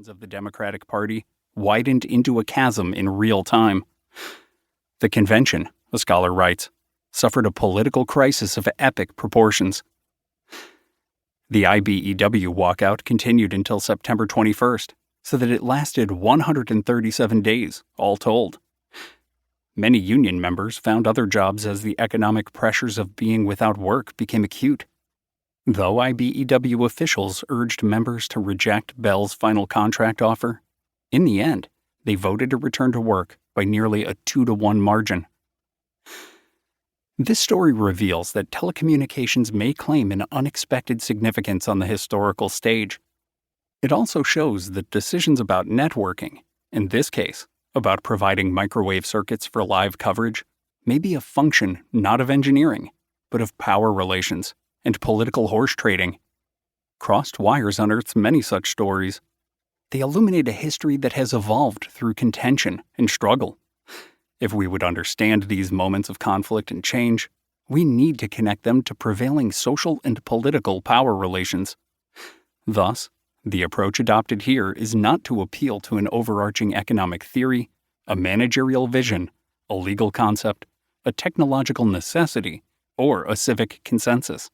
of the Democratic Party widened into a chasm in real time. The convention, a scholar writes, suffered a political crisis of epic proportions. The IBEW walkout continued until September 21st, so that it lasted 137 days, all told. Many union members found other jobs as the economic pressures of being without work became acute. Though IBEW officials urged members to reject Bell's final contract offer, in the end, they voted to return to work by nearly a 2-to-1 margin. This story reveals that telecommunications may claim an unexpected significance on the historical stage. It also shows that decisions about networking, in this case, about providing microwave circuits for live coverage, may be a function not of engineering, but of power relations and political horse trading. Crossed Wires unearths many such stories. They illuminate a history that has evolved through contention and struggle. If we would understand these moments of conflict and change, we need to connect them to prevailing social and political power relations. Thus, the approach adopted here is not to appeal to an overarching economic theory, a managerial vision, a legal concept, a technological necessity, or a civic consensus.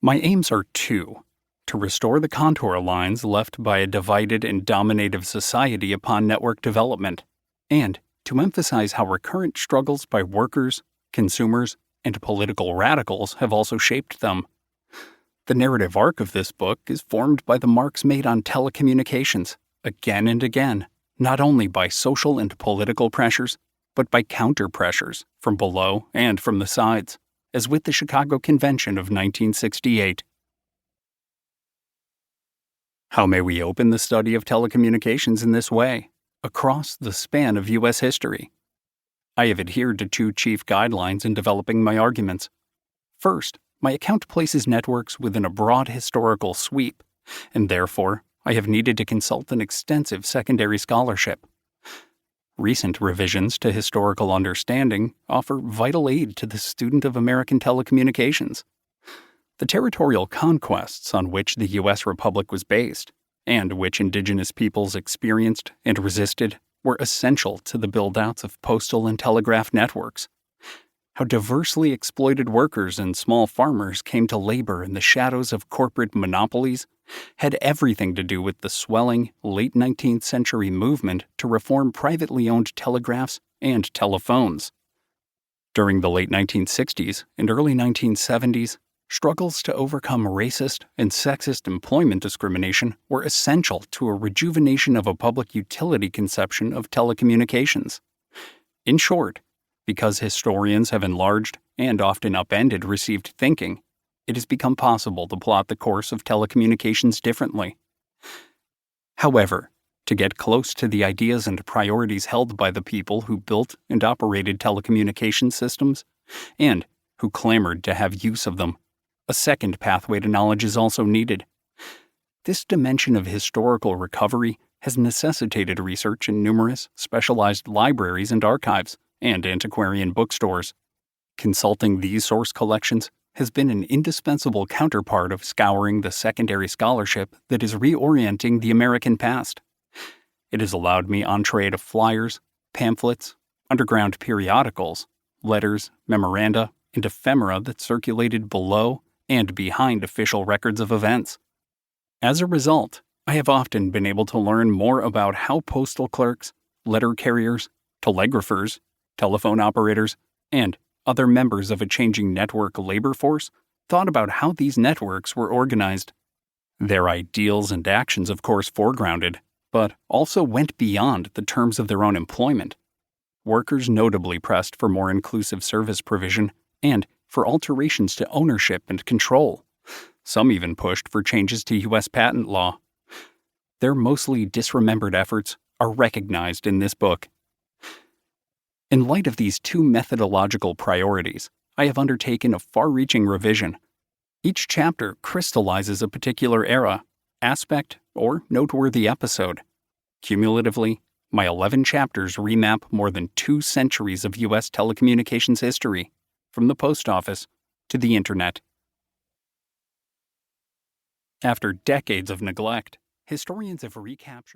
My aims are two: to restore the contour lines left by a divided and dominative society upon network development, and to emphasize how recurrent struggles by workers, consumers, and political radicals have also shaped them. The narrative arc of this book is formed by the marks made on telecommunications, again and again, not only by social and political pressures, but by counter-pressures from below and from the sides, as with the Chicago Convention of 1968. How may we open the study of telecommunications in this way, across the span of U.S. history? I have adhered to two chief guidelines in developing my arguments. First, my account places networks within a broad historical sweep, and therefore I have needed to consult an extensive secondary scholarship. Recent revisions to historical understanding offer vital aid to the student of American telecommunications. The territorial conquests on which the U.S. Republic was based, and which indigenous peoples experienced and resisted, were essential to the build-outs of postal and telegraph networks. How diversely exploited workers and small farmers came to labor in the shadows of corporate monopolies had everything to do with the swelling late 19th century movement to reform privately owned telegraphs and telephones. During the late 1960s and early 1970s, struggles to overcome racist and sexist employment discrimination were essential to a rejuvenation of a public utility conception of telecommunications. In short, because historians have enlarged and often upended received thinking, it has become possible to plot the course of telecommunications differently. However, to get close to the ideas and priorities held by the people who built and operated telecommunications systems, and who clamored to have use of them, a second pathway to knowledge is also needed. This dimension of historical recovery has necessitated research in numerous specialized libraries and archives, and antiquarian bookstores. Consulting these source collections has been an indispensable counterpart of scouring the secondary scholarship that is reorienting the American past. It has allowed me entree to flyers, pamphlets, underground periodicals, letters, memoranda, and ephemera that circulated below and behind official records of events. As a result, I have often been able to learn more about how postal clerks, letter carriers, telegraphers, telephone operators, and other members of a changing network labor force thought about how these networks were organized. Their ideals and actions, of course, foregrounded, but also went beyond the terms of their own employment. Workers notably pressed for more inclusive service provision and for alterations to ownership and control. Some even pushed for changes to U.S. patent law. Their mostly disremembered efforts are recognized in this book. In light of these two methodological priorities, I have undertaken a far-reaching revision. Each chapter crystallizes a particular era, aspect, or noteworthy episode. Cumulatively, my 11 chapters remap more than 2 centuries of U.S. telecommunications history, from the post office to the Internet. After decades of neglect, Historians have recaptured